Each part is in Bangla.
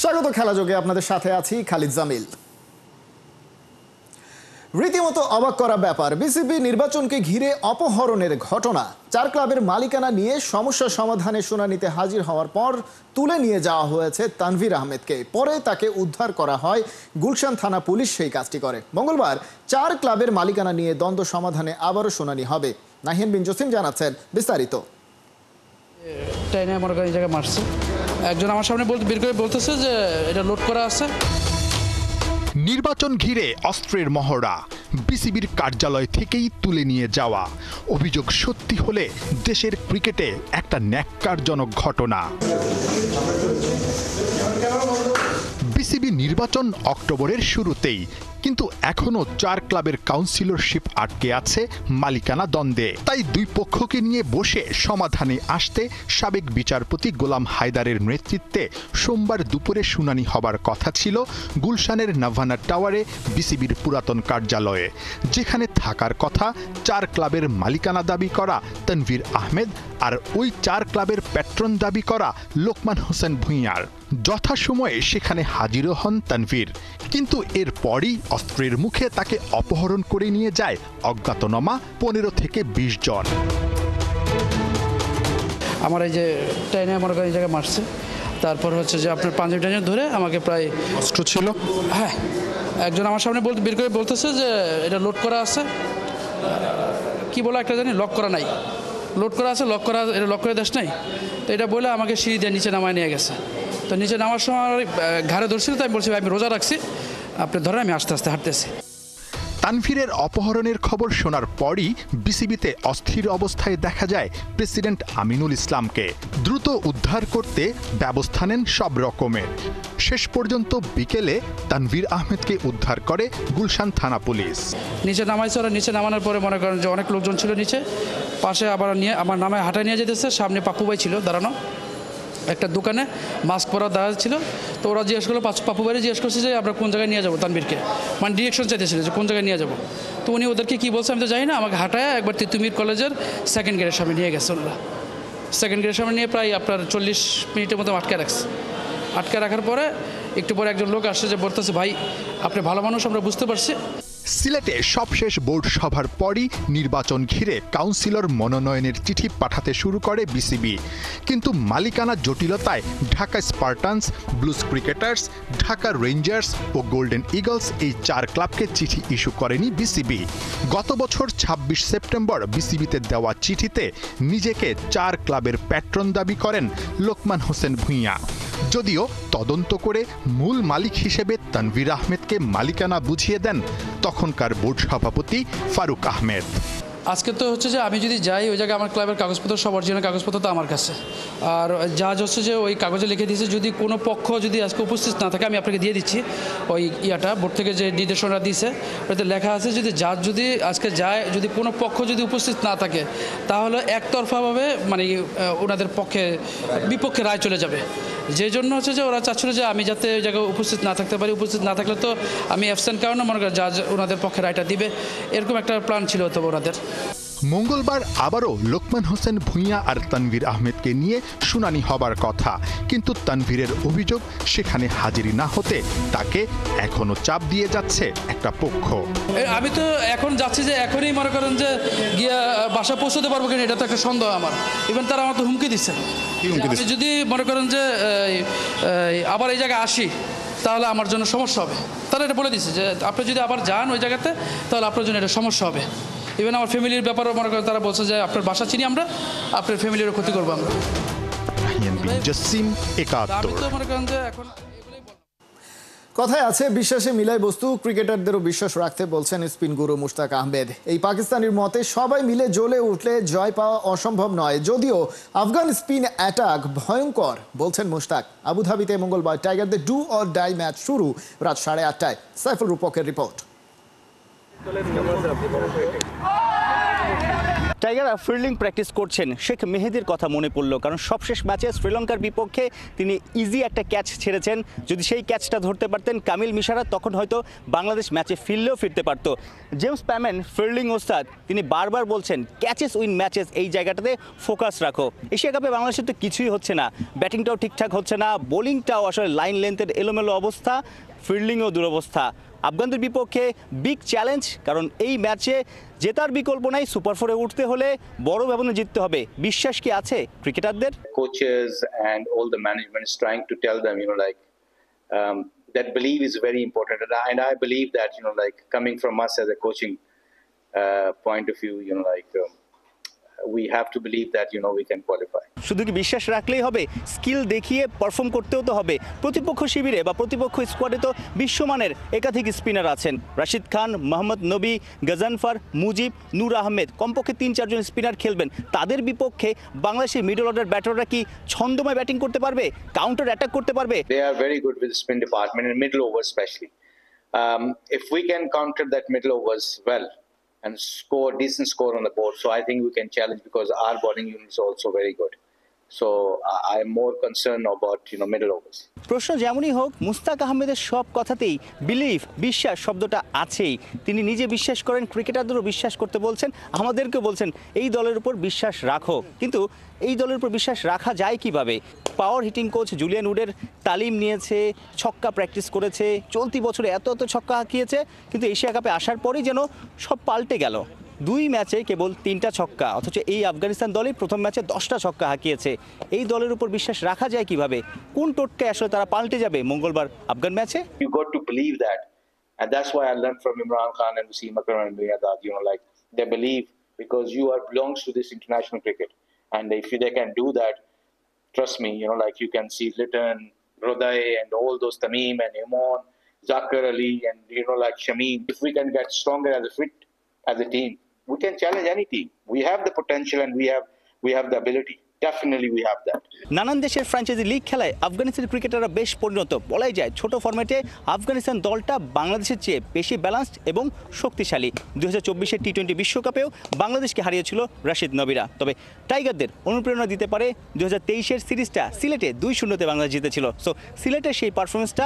স্বাগত খেলাযোগে আপনাদের সাথে আছি খালিদ জামিল। রীতিমতো অবাক করা ব্যাপার, বিসিবি নির্বাচনকে ঘিরে অপহরণের ঘটনা। 4 ক্লাবের মালিকানা নিয়ে সমস্যা সমাধানে শুনানিতে হাজির হওয়ার পর তুলে নিয়ে যাওয়া হয়েছে তানভীর আহমেদকে। পরে তাকে উদ্ধার করা হয়, গুলশান থানা পুলিশ সেই কাজটি করে। মঙ্গলবার 4 ক্লাবের মালিকানা নিয়ে দ্বন্দ্ব সমাধানে আবারও শুনানি হবে। নাহিয়ান বিন জসিম জানাচ্ছেন বিস্তারিত। মারছে একজন আমার সামনে বের করে বলতেছে যে এটা লোড করা আছে। নির্বাচন ঘিরে অস্ত্রের মহড়া, বিসিবির কার্যালয় থেকেই তুলে নিয়ে যাওয়া। অভিযোগ সত্যি হলে দেশের ক্রিকেটে একটা ন্যাক্কারজনক ঘটনা। বিসিবি নির্বাচন অক্টোবরের শুরুতেই, কিন্তু এখনো 4 ক্লাবের কাউন্সিলরশিপ আটকে আছে মালিকানা দ্বন্দ্বে। তাই দুই পক্ষকে নিয়ে বসে সমাধানে আসতে সাবেক বিচারপতি গোলাম হায়দারের নেতৃত্বে সোমবার দুপুরে শুনানি হবার কথা ছিল গুলশানের নাভানা টাওয়ারে বিসিবির পুরাতন কার্যালয়ে, যেখানে থাকার কথা 4 ক্লাবের মালিকানা দাবি করা তানভীর আহমেদ আর ওই 4 ক্লাবের প্যাট্রন দাবি করা লোকমান হোসেন ভূঁইয়ার। যথাসময়ে সেখানে হাজিরও হন তানভীর, কিন্তু এরপরই অস্ত্রের মুখে তাকে অপহরণ করে নিয়ে যায় অজ্ঞাতনামা 15 থেকে 20 জন। আমার এই যে টাইনে এই জায়গায় মারছে, তারপর হচ্ছে যে আপনার পাঞ্জাবি টাইনে ধরে আমাকে প্রায় অস্ত্র ছিল। হ্যাঁ, একজন আমার সামনে বের করে বলতেছে যে এটা লোড করা আছে, কি বলে একটা জানি লক করা নাই, লোড করা আছে, এটা লক করে দেশ নাই। তো এটা বলে আমাকে সিঁড়ি দিয়ে নিচে নামায় নিয়ে গেছে। তো নিচে নামার সময় ঘাড়ে ধরছিল, তাই বলছি আমি রোজা রাখছি, আপনি ধরে আমি আস্তে আস্তে হাঁটতেছি। তানভীরের অপহরণের খবর শোনার পরই বিসিবিতে অস্থির অবস্থায় দেখা যায় প্রেসিডেন্ট আমিনুল ইসলামকে। দ্রুত উদ্ধার করতে ব্যবস্থা নেন সব রকমের। শেষ পর্যন্ত বিকেলে তানভীর আহমেদকে উদ্ধার করে গুলশান থানা পুলিশ। নিচে নামাইছে, ওরা নিচে নামানোর পরে মনে করেন যে অনেক লোকজন ছিল নিচে, পাশে আবার নিয়ে আমার নামে হাঁটায় নিয়ে যেতেছে। সামনে পাপ্পু ভাই ছিল দাঁড়ানো, একটা দোকানে মাস্ক পরা দাঁড়া ছিল। তো ওরা জিজ্ঞেস করলো, পাপ্পু ভাইরে জিজ্ঞেস করছে যে আমরা কোন জায়গায় নিয়ে যাবো তানভীরকে, মানে ডিরেকশন চাইতেছিল যে কোন জায়গায় নিয়ে যাবো। তো উনি ওদেরকে কী বলছে আমি তো জানি না, আমাকে হাঁটায় একবার তিতুমির কলেজের 2nd গেটের সামনে নিয়ে গেছে। ওরা 2nd গেটের সামনে নিয়ে প্রায় আপনার 40 মিনিটের মতো আটকে রাখছে। আটকে রাখার পরে একটু পরে একজন লোক আসছে যে বলতেছে, ভাই আপনি ভালো মানুষ, আমরা বুঝতে পারছি। সিলেটে সবশেষ বোর্ড সভার পরই নির্বাচন ঘিরে কাউন্সিলর মনোনয়নের চিঠি পাঠাতে শুরু করে বিসিবি, কিন্তু মালিকানা জটিলতায় Dhaka Spartans, Blues Cricketers, Dhaka Rangers ও গোল্ডেন ইগলস এই 4 ক্লাবকে চিঠি ইস্যু করেনি বিসিবি। গত বছর 26 সেপ্টেম্বর বিসিবিতে দেওয়া চিঠিতে নিজেকে 4 ক্লাবের প্যাট্রন দাবি করেন লোকমান হোসেন ভূঁইয়া। যদিও তদন্ত করে মূল মালিক হিসেবে তানভীর আহমেদকে মালিকানা বুঝিয়ে দেন তখনকার বোর্ড সভাপতি ফারুক আহমেদ। আজকে তো হচ্ছে যে আমি যদি যাই ওই জায়গায় আমার ক্লাবের কাগজপত্র, সব অরিজিনাল কাগজপত্র তো আমার কাছে। আর জাজ হচ্ছে যে ওই কাগজে লিখে দিয়েছে যদি কোনো পক্ষ যদি আজকে উপস্থিত না থাকে, আমি আপনাকে দিয়ে দিচ্ছি ওই বোর্ড থেকে যে নির্দেশনা দিয়েছে, ওইতে লেখা আছে যদি জাজ যদি আজকে যায়, যদি কোনো পক্ষ যদি উপস্থিত না থাকে, তাহলে একতরফাভাবে মানে ওনাদের বিপক্ষে রায় চলে যাবে। যে জন্য হচ্ছে যে ওরা চাচ্ছিল যে আমি যাতে ওই জায়গায় উপস্থিত না থাকতে পারি। উপস্থিত না থাকলে তো আমি অ্যাবসেন্ট কারণে মনে করেন জাজ ওনাদের পক্ষে রায়টা দিবে, এরকম একটা প্ল্যান ছিল তো ওনাদের। মঙ্গলবার আবারও লোকমান হোসেন ভূঁইয়া আর তানভীর আহমেদকে নিয়ে শুনানি হবার কথা, কিন্তু তানভীরের অভিযোগ সেখানে হাজিরি না হতে তাকে এখনো চাপ দিয়ে যাচ্ছে একটা পক্ষ। আমি তো এখন যাচ্ছি যে এখনই মনে করেন যে গিয়া বাসা পৌঁছতে পারবো কিনা, এটা তো একটা সন্দেহ আমার। ইভেন তারা আমার তো হুমকি দিচ্ছে, আমি যদি মনে করেন যে আবার এই জায়গায় আসি তাহলে আমার জন্য সমস্যা হবে। তারা এটা বলে দিচ্ছে যে আপনি যদি আবার যান ওই জায়গাতে তাহলে আপনার জন্য এটা সমস্যা হবে। ইভেন আমার ফ্যামিলির ব্যাপারেও মনে করেন তারা বলছে যে আপনার বাসা চিনি আমরা, আপনার ফ্যামিলিরও ক্ষতি করবো আমরা। কথায় আছে বিশ্বাসে মিলাই বস্তু, ক্রিকেটারদেরও বিশ্বাস রাখতে বলছেন স্পিন গুরু মুশতাক আহমেদ। এই পাকিস্তানির মতে সবাই মিলে জ্বলে উঠলে জয় পাওয়া অসম্ভব নয়, যদিও আফগান স্পিন অ্যাটাক ভয়ঙ্কর বলছেন মুশতাক। আবুধাবিতে মঙ্গলবার টাইগারদের ডু অর ডাই ম্যাচ শুরু রাত 8:30টায়। সাইফুল রূপকের রিপোর্ট। টাইগাররা ফিল্ডিং প্র্যাকটিস করছেন, শেখ মেহেদির কথা মনে পড়লো, কারণ সবশেষ ম্যাচে শ্রীলঙ্কার বিপক্ষে তিনি ইজি একটা ক্যাচ ছেড়েছেন। যদি সেই ক্যাচটা ধরতে পারতেন কামিল মিশারা, তখন হয়তো বাংলাদেশ ম্যাচে ফিরতে পারতো। জেমস প্যামেন ফিল্ডিং ওস্তাদ, তিনি বারবার বলছেন ক্যাচেস উইন ম্যাচেস, এই জায়গাটাতে ফোকাস রাখো। এশিয়া কাপে বাংলাদেশের তো কিছুই হচ্ছে না, ব্যাটিংটাও ঠিকঠাক হচ্ছে না, বোলিংটাও আসলে লাইন লেন্থের এলোমেলো অবস্থা, ফিল্ডিংও দুরবস্থা। আফগানদের বিপক্ষে বিগ চ্যালেঞ্জ, কারণ এই ম্যাচে জেতার বিকল্প নাই। সুপার ফোরে উঠতে হলে বড় ব্যবধানে জিততে হবে। বিশ্বাস কি আছে ক্রিকেটারদের? Coaches and all the management is trying to tell them, that belief is very important. And I believe that, coming from us as a coaching point of view, we have to believe that, we can qualify. শুধু কি বিশ্বাস রাখলেই হবে? স্কিল দেখিয়ে পারফর্ম করতেও তো হবে। প্রতিপক্ষ শিবিরে বা প্রতিপক্ষ স্কোয়াডে তো বিশ্বমানের একাধিক স্পিনার আছেন। রাশিদ খান, মোহাম্মদ নবী, গজনফর, মুজিব, নূর আহমেদ, কমপক্ষে 3-4 জন স্পিনার খেলবেন। তাদের বিপক্ষে বাংলাদেশের মিডল অর্ডার ব্যাটাররা কি ছন্দময় ব্যাটিং করতে পারবে, কাউন্টার অ্যাটাক করতে পারবে? They are very good with the spin department and middle overs especially. If we can counter that middle overs well and score decent score on the board, so I think we can challenge, because our bowling unit is also very good. So I am more concerned about middle overs. প্রশ্ন যেমনই হোক, মুস্তাক আহমেদের সব কথাতেই বিলিভ, বিশ্বাস শব্দটা আছেই। তিনি নিজে বিশ্বাস করেন, ক্রিকেটারদেরও বিশ্বাস করতে বলছেন, আমাদেরকেও বলছেন এই দলের উপর বিশ্বাস রাখো। কিন্তু এই দলের উপর বিশ্বাস রাখা যায় কিভাবে? পাওয়ার হিটিং কোচ জুলিয়ান উডের তালিম নিয়েছে, ছক্কা প্র্যাকটিস করেছে, চলতি বছরে এত ছক্কা হাঁকিয়েছে, কিন্তু এশিয়া কাপে আসার পরই যেন সব পাল্টে গেল। 2 ম্যাচে কেবল 3টা ছক্কা, অথচ এই আফগানিস্তান দলই প্রথম ম্যাচে 10টা ছক্কা হাঁকিয়েছে। এই দলের উপর বিশ্বাস রাখা যায় কিভাবে? কোন টোটকায় আসলে তারা পাল্টে যাবে মঙ্গলবার আফগান ম্যাচে? You got to believe that, and that's why I learned from Imran Khan and Wasim Akram and Miyadad, they believe, because you belongs to this international cricket, and if they can do that, trust me, you can see Litton, Rodai, and all those Tamim and Imon, Zakir Ali, and Shamim. If we can get stronger as a team, we can challenge any team. We have the potential and we have the ability. Definitely we have that. নানান দেশের ফ্র্যাঞ্চাইজি লিগ খেলায় আফগানিস্তানের ক্রিকেটাররা বেশ পরিণত। বলাই যায় ছোট ফরম্যাটে আফগানিস্তান দলটা বাংলাদেশের চেয়ে বেশি ব্যালেন্সড এবং শক্তিশালী। 2024-এর টি-20 বিশ্বকাপেও বাংলাদেশকে হারিয়েছিল রাশিদ নবীরা। তবে টাইগারদের অনুপ্রেরণা দিতে পারে 2023-এর সিরিজটা সিলেটে 2-0-তে বাংলাদেশ জিতেছিল। সো সিলেটের সেই পারফরমেন্সটা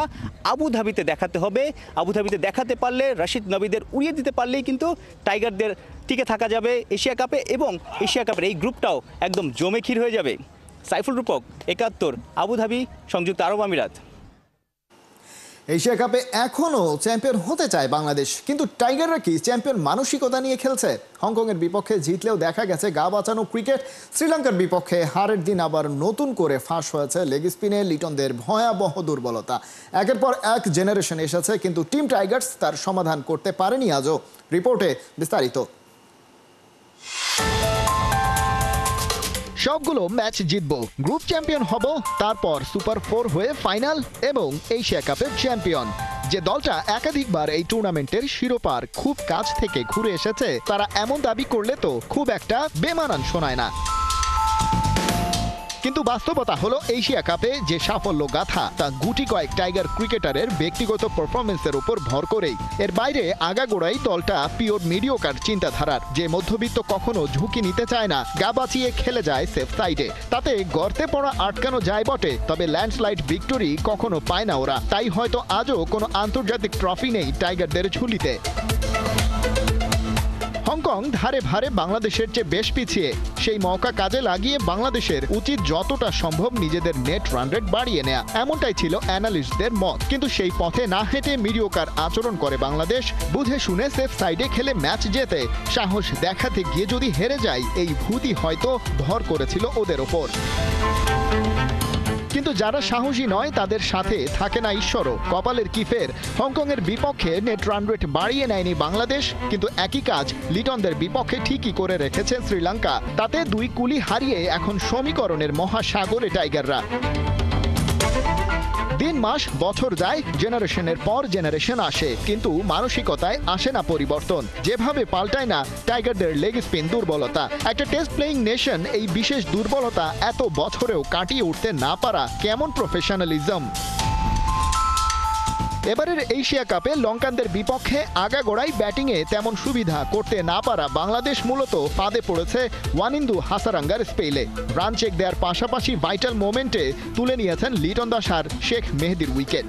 আবুধাবিতে দেখাতে হবে। আবুধাবিতে দেখাতে পারলে, রাশিদ নবীদের উড়িয়ে দিতে পারলেই কিন্তু টাইগারদের টিকে থাকা যাবে এশিয়া কাপে, এবং এশিয়া কাপের এই গ্রুপটাও একদম জমে ক্ষীর হয়ে যাবে। সাইফুল রূপক, 71, আবুধাবি, সংযুক্ত আরব আমিরাত। এশিয়া কাপে এখনও চ্যাম্পিয়ন হতে চায় বাংলাদেশ, কিন্তু টাইগাররা কি চ্যাম্পিয়ন মানসিকতা নিয়ে খেলছে? হংকংয়ের বিপক্ষে জিতলেও দেখা গেছে গা বাঁচানো ক্রিকেট। শ্রীলঙ্কার বিপক্ষে হারের দিন আবার নতুন করে ফাঁস হয়েছে লেগ স্পিনে লিটনদের ভয়াবহ দুর্বলতা। একের পর এক জেনারেশন এসেছে, কিন্তু টিম টাইগার্স তার সমাধান করতে পারেনি আজও। রিপোর্টে বিস্তারিত। সবগুলো ম্যাচ জিতবো, গ্রুপ চ্যাম্পিয়ন হব, তারপর সুপার 4 হয়ে ফাইনাল এবং এশিয়া কাপের চ্যাম্পিয়ন। যে দলটা একাধিকবার এই টুর্নামেন্টের শিরোপার খুব কাছ থেকে ঘুরে এসেছে, তারা এমন দাবি করলে তো খুব একটা বেমানান শোনায় না। কিন্তু বাস্তবতা হলো এশিয়া কাপে যে সাফল্য গাথা, তা গুটি কয়েক টাইগার ক্রিকেটারের ব্যক্তিগত পারফরমেন্সের উপর ভর করেই। এর বাইরে আগাগোড়াই দলটা পিওর মিডিওকার চিন্তাধারার, যে মধ্যবিত্ত কখনো ঝুঁকি নিতে চায় না, গা বাঁচিয়ে খেলে যায় সেফ সাইডে। তাতে গর্তে পড়া আটকানো যায় বটে, তবে ল্যান্ডস্লাইড ভিক্টরি কখনো পায় না ওরা। তাই হয়তো আজও কোনো আন্তর্জাতিক ট্রফি নেই টাইগারদের ঝুলিতে। হংকং ধারে ভারে বাংলাদেশের চেয়ে বেশ পিছিয়ে। সেই মৌকা কাজে লাগিয়ে বাংলাদেশের উচিত যতটা সম্ভব নিজেদের নেট রান রেট বাড়িয়ে নেয়া, এমনটাই ছিল অ্যানালিস্টদের মত। কিন্তু সেই পথে না হেঁটে মিডিওকার আচরণ করে বাংলাদেশ। বুঝে শুনে সেফ সাইডে খেলে ম্যাচ জেতে সাহস দেখাতে গিয়ে যদি হেরে যায়, এই ভূতি হয়তো ভর করেছিল ওদের ওপর। কিন্তু যারা সাহসী নয়, তাদের সাথে থাকে না ঈশ্বরও। কপালের কি ফের, হংকংয়ের বিপক্ষে নেট রান রেট বাড়িয়ে নেয়নি বাংলাদেশ, কিন্তু একই কাজ লিটনদের বিপক্ষে ঠিকই করে রেখেছে শ্রীলঙ্কা। তাতে 2 কুলি হারিয়ে এখন সমীকরণের মহাসাগরে টাইগাররা। দিন মাস বছর যায়, জেনারেশনের পর জেনারেশন আসে, কিন্তু মানসিকতায় আসে না পরিবর্তন। যেভাবে পাল্টায় না টাইগারদের লেগ স্পিন দুর্বলতা। একটা টেস্ট প্লেয়িং নেশন এই বিশেষ দুর্বলতা এত বছরেও কাটিয়ে উঠতে না পারা কেমন প্রফেশনালিজম। এবারের এশিয়া কাপে লঙ্কানদের বিপক্ষে আগাগোড়াই ব্যাটিংয়ে তেমন সুবিধা করতে না পারা বাংলাদেশ মূলত ফাঁদে পড়েছে ওয়ানিন্দু হাসারাঙ্গার স্পেলে। রান চেক দেওয়ার পাশাপাশি ভাইটাল মোমেন্টে তুলে নিয়েছেন লিটন দাস আর শেখ মেহেদীর উইকেট।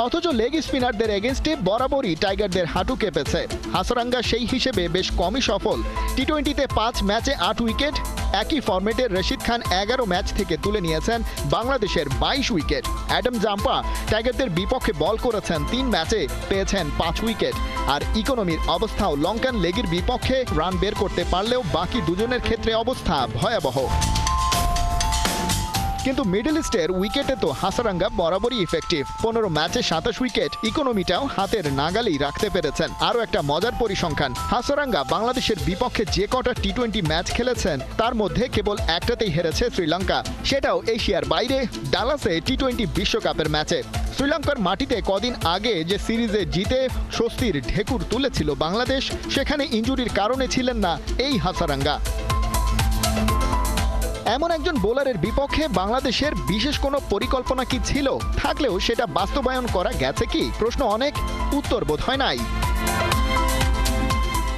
অথচ লেগ স্পিনারদের এগেনস্টে বরাবরই টাইগারদের হাঁটু কেঁপেছে। হাসারাঙ্গা সেই হিসেবে বেশ কমই সফল। টি-20তে 5 ম্যাচে 8 উইকেট। একই ফরম্যাটে রশিদ খান 11 ম্যাচ থেকে তুলে নিয়েছেন বাংলাদেশের 22 উইকেট। অ্যাডাম জাম্পা টাইগারদের বিপক্ষে বল করেছেন 3 ম্যাচে, পেয়েছেন 5 উইকেট। আর ইকোনমির অবস্থাও লঙ্কান লেগের বিপক্ষে রান বের করতে পারলেও বাকি দুজনের ক্ষেত্রে অবস্থা ভয়াবহ। কিন্তু মিডল ইস্টের উইকেটে তো হাসারাঙ্গা বরাবরই ইফেক্টিভ। 15 ম্যাচে 27 উইকেট, ইকোনমিটাও হাতের নাগালেই রাখতে পেরেছেন। আরও একটা মজার পরিসংখ্যান, হাসারাঙ্গা বাংলাদেশের বিপক্ষে যে কটা টি-20 ম্যাচ খেলেছেন তার মধ্যে কেবল একটাতেই হেরেছে শ্রীলঙ্কা, সেটাও এশিয়ার বাইরে ডালাসে টি-20 বিশ্বকাপের ম্যাচে। শ্রীলঙ্কার মাটিতে কদিন আগে যে সিরিজে জিতে স্বস্তির ঢেকুর তুলেছিল বাংলাদেশ, সেখানে ইনজুরির কারণে ছিলেন না এই হাসারাঙ্গা। এমন একজন বোলারের বিপক্ষে বাংলাদেশের বিশেষ কোনো পরিকল্পনা কি ছিল? থাকলেও সেটা বাস্তবায়ন করা গেছে কি? প্রশ্ন অনেক, উত্তর বোধ হয় নাই।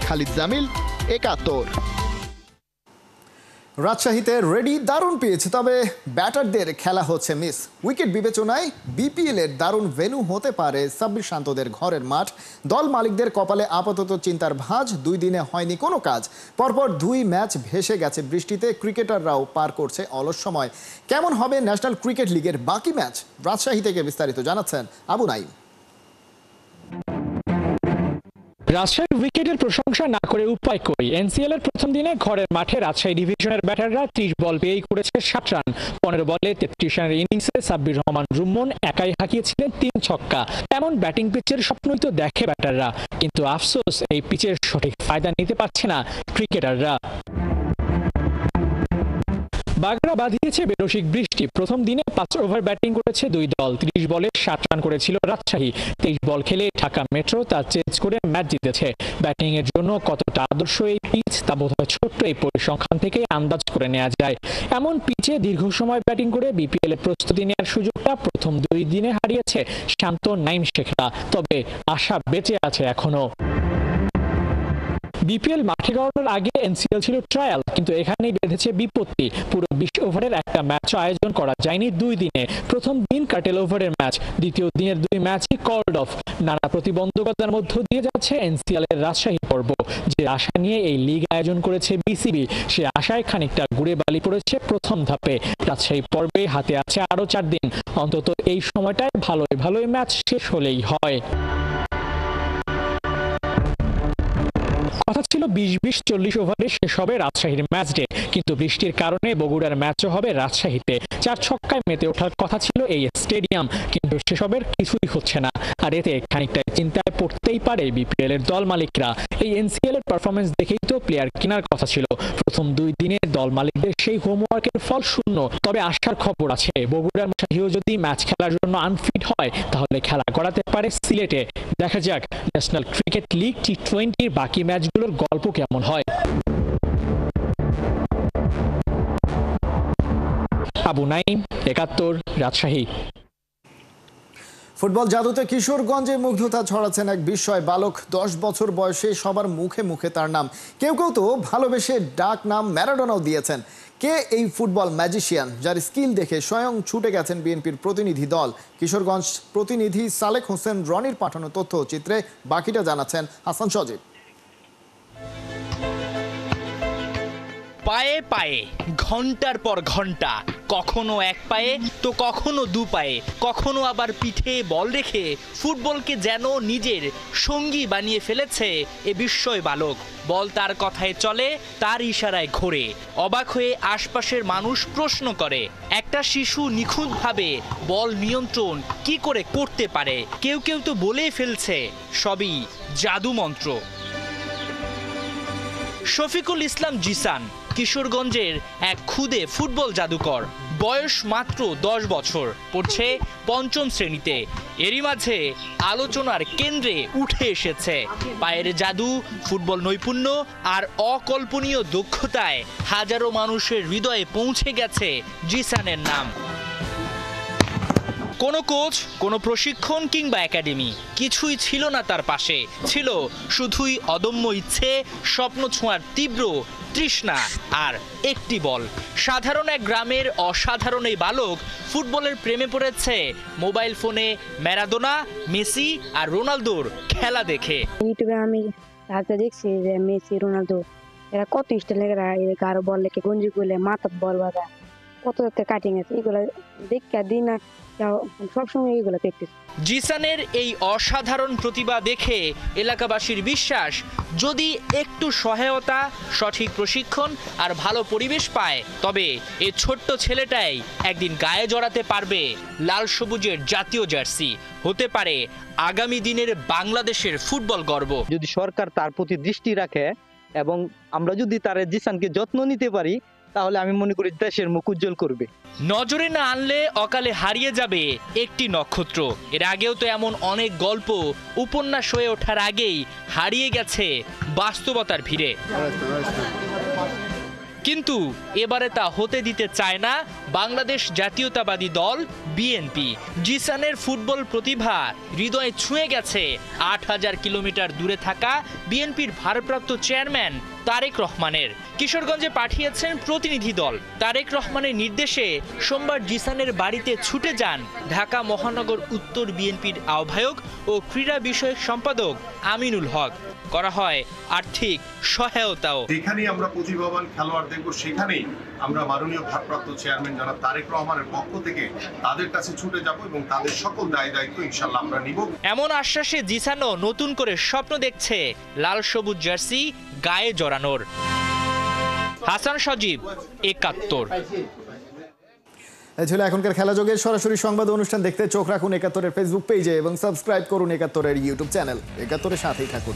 খালিদ জামিল, ৭১। রাজশাহীতে রেডি দারুণ পেয়েছে, তবে ব্যাটারদের খেলা হচ্ছে মিস। উইকেট বিবেচনায় বিপিএল এর দারুণ ভেন্যু হতে পারে সাব্বির শান্তদের ঘরের মাঠ। দল মালিকদের কপালে আপাতত চিন্তার ভাঁজ, 2 দিনে হয়নি কোনো কাজ। পরপর 2 ম্যাচ ভেসে গেছে বৃষ্টিতে, ক্রিকেটাররাও পার করছে অলস সময়। কেমন হবে ন্যাশনাল ক্রিকেট লিগের বাকি ম্যাচ? রাজশাহী থেকে বিস্তারিত জানাচ্ছেন আবু নাইম। রাজশাহীর উইকেটের প্রশংসা না করে উপায় কই? এনসিএল এর প্রথম দিনে ঘরের মাঠে রাজশাহী ডিভিশনের ব্যাটাররা 30 বল পেয়েই করেছে 60 রান। 15 বলে 33 রানের ইনিংসে সাব্বির রহমান রুম্মন একাই হাঁকিয়েছিলেন 3 ছক্কা। এমন ব্যাটিং পিচের স্বপ্নই তো দেখে ব্যাটাররা, কিন্তু আফসোস এই পিচের সঠিক ফায়দা নিতে পারছে না ক্রিকেটাররা। বাগড়া বাঁধিয়েছে বেরসিক বৃষ্টি। প্রথম দিনে 5 ওভার ব্যাটিং করেছে 2 দল। 30 বলে 60 রান করেছিল রাজশাহী। 23 বল খেলে ঢাকা মেট্রো তা চেঞ্জ করে ম্যাচ জিতেছে। ব্যাটিং এর জন্য কতটা আদর্শ এই পিচ তা বোধহয় ছোট্ট এই পরিসংখ্যান থেকে আন্দাজ করে নেওয়া যায়। এমন পিচে দীর্ঘ সময় ব্যাটিং করে বিপিএল এর প্রস্তুতি নেওয়ার সুযোগটা প্রথম 2 দিনে হারিয়েছে শান্ত নাইম শেখরা। তবে আশা বেঁচে আছে এখনো। বিপিএল মাঠে গড়ানোর আগে এনসিএল ছিল ট্রায়াল, কিন্তু এখানেই বেঁধেছে বিপত্তি। পুরো 20 ওভারের একটা ম্যাচ আয়োজন করা যায়নি 2 দিনে। প্রথম দিন কাটেল ওভারের ম্যাচ, দ্বিতীয় দিনের 2 ম্যাচই কল্ড অফ। নানা প্রতিবন্ধকতার মধ্য দিয়ে যাচ্ছে এনসিএল এর রাজশাহী পর্ব। যে আশা নিয়ে এই লিগ আয়োজন করেছে বিসিবি, সে আশায় খানিকটা গুড়ে বালি পড়েছে প্রথম ধাপে। রাজশাহী পর্বে হাতে আছে আরো 4 দিন। অন্তত এই সময়টায় ভালোই ম্যাচ শেষ হলেই হয়। কথা ছিল 20-20-40 ওভারে শেষ হবে রাজশাহীর ম্যাচ ডে, কিন্তু বৃষ্টির কারণে বগুড়ার ম্যাচও হবে রাজশাহীতে। 4 ছক্কায় মেতে ওঠার কথা ছিল এই স্টেডিয়াম, কিন্তু সেসবের কিছুই হচ্ছে না। আর এতে খানিকটা চিন্তায় পড়তেই পারে বিপিএল এর দল মালিকরা। এই এনসিএল এর পারফরমেন্স দেখেই তো প্লেয়ার কেনার কথা ছিল। প্রথম 2 দিনে দল মালিকদের সেই হোমওয়ার্কের ফল শূন্য। তবে আশার খবর আছে, বগুড়ার শাহিও যদি ম্যাচ খেলার জন্য আনফিট হয় তাহলে খেলা গড়াতে পারে সিলেটে। দেখা যাক ন্যাশনাল ক্রিকেট লিগ টি-20-র বাকি ম্যাচগুলোর গল্প কেমন হয়। আবু নাইম, ৭১, রাজশাহী। ফুটবল জাদুতে কিশোরগঞ্জে মুগ্ধতা ছড়াচ্ছেন এক বিস্ময় বালক। 10 বছর বয়সে সবার মুখে মুখে তার নাম। কেউ তো ভালোবেসে ডাক নাম ম্যারাডোনাও দিয়েছেন। কে এই ফুটবল ম্যাজিশিয়ান, যার স্কিল দেখে স্বয়ং ছুটে গেছেন বিএনপির প্রতিনিধি দল? কিশোরগঞ্জ প্রতিনিধি সালেক হোসেন রনির পাঠানো তথ্য চিত্রে বাকিটা জানাচ্ছেন হাসান সজীব। পায়ে পায়ে ঘন্টার পর ঘন্টা, কখনো এক পায়ে তো কখনো 2 পায়ে, কখনো আবার পিঠে বল রেখে ফুটবলকে যেন নিজের সঙ্গী বানিয়ে ফেলেছে এ বিস্ময় বালক। বল তার কথায় চলে, তার ইশারায় ঘোরে। অবাক হয়ে আশপাশের মানুষ প্রশ্ন করে, একটা শিশু নিখুঁতভাবে বল নিয়ন্ত্রণ কি করে করতে পারে? কেউ তো বলেই ফেলছে সবই জাদুমন্ত্র। শফিকুল ইসলাম জিসান কিশোরগঞ্জের এক খুদে ফুটবল জাদুকর। বয়স মাত্র 10 বছর, পড়ছে 5ম শ্রেণীতে। এরই মাঝে আলোচনার কেন্দ্রে উঠে এসেছে পায়ের জাদু, ফুটবল নৈপুণ্য আর অকল্পনীয় দক্ষতায় হাজারো মানুষের হৃদয়ে পৌঁছে গেছে জিসানের নাম। কোনো কোচ, কোনো প্রশিক্ষণ কিংবা একাডেমি কিছুই ছিল না তার পাশে। ছিল শুধুই অদম্য ইচ্ছে, স্বপ্ন ছোঁয়ার তীব্র তৃষ্ণা আর একটি বল। সাধারণ এক গ্রামের অসাধারণ এই বালক ফুটবলের প্রেমে পড়েছে মোবাইল ফোনে ম্যারাডোনা, মেসি আর রোনালদোর খেলা দেখে। ইউটিউবে আমি দেখছি যে মেসি, রোনালদো এরা কত স্টাইল, এরা কারো বল লেখে গঞ্জি করলে মাথা বল বাঁধা, কত কাটিং আছে, এগুলো দেখে দিন না সবসময় এইগুলো প্র্যাকটিস। জিসানের এই অসাধারণ প্রতিভা দেখে এলাকাবাসীর বিশ্বাস, যদি একটু সহায়তা, সঠিক প্রশিক্ষণ আর ভালো পরিবেশ পায়, তবে এই ছোট্ট ছেলেটাই একদিন গায়ে জড়াতে পারবে লাল সবুজের জাতীয় জার্সি, হতে পারে আগামী দিনের বাংলাদেশের ফুটবল গর্ব। যদি সরকার তার প্রতি দৃষ্টি রাখে এবং আমরা যদি তার জিসানকে যত্ন নিতে পারি, তাহলে আমি মনে করি দেশের মুখ উজ্জ্বল করবে। নজরে না আনলে অকালে হারিয়ে যাবে একটি নক্ষত্র। এর আগেও তো এমন অনেক গল্প উপন্যাস হয়ে ওঠার আগেই হারিয়ে গেছে বাস্তবতার ভিড়ে। কিন্তু এবারে তা হতে দিতে চায় না বাংলাদেশ জাতীয়তাবাদী দল বিএনপি। জিসানের ফুটবল প্রতিভা হৃদয়ে ছুঁয়ে গেছে ৮,০০০ কিলোমিটার দূরে থাকা বিএনপির ভারপ্রাপ্ত চেয়ারম্যান তারেক রহমানের। কিশোরগঞ্জে পাঠিয়েছেন প্রতিনিধি দল। তারেক রহমানের নির্দেশে সোমবার জিসানের বাড়িতে ছুটে যান ঢাকা মহানগর উত্তর বিএনপির আহ্বায়ক ও ক্রীড়া বিষয়ক সম্পাদক আমিনুল হক। করা হয় আর্থিক সহায়তাও। যেখানেই আমরা প্রতিভাবান খেলোয়াড় দেখব, সেখানেই আমরা মাননীয় ভারপ্রাপ্ত চেয়ারম্যান জনাব তারেক রহমানের পক্ষ থেকে তাদের কাছে ছুটে যাব এবং তাদের সকল দায় দায়িত্ব ইনশাআল্লাহ আমরা নিব। এমন আশ্বাসে জিসানও নতুন করে স্বপ্ন দেখছে লাল সবুজ জার্সি গায়ে জড়ানোর। হাসান সজীব, ৭১। এই ছিল এখনকার খেলা যোগের সরাসরি সংবাদ অনুষ্ঠান দেখতে চোখ রাখুন ৭১-এর ফেসবুক পেজে এবং সাবস্ক্রাইব করুন ৭১-এর ইউটিউব চ্যানেল। ৭১-এর সাথেই থাকুন।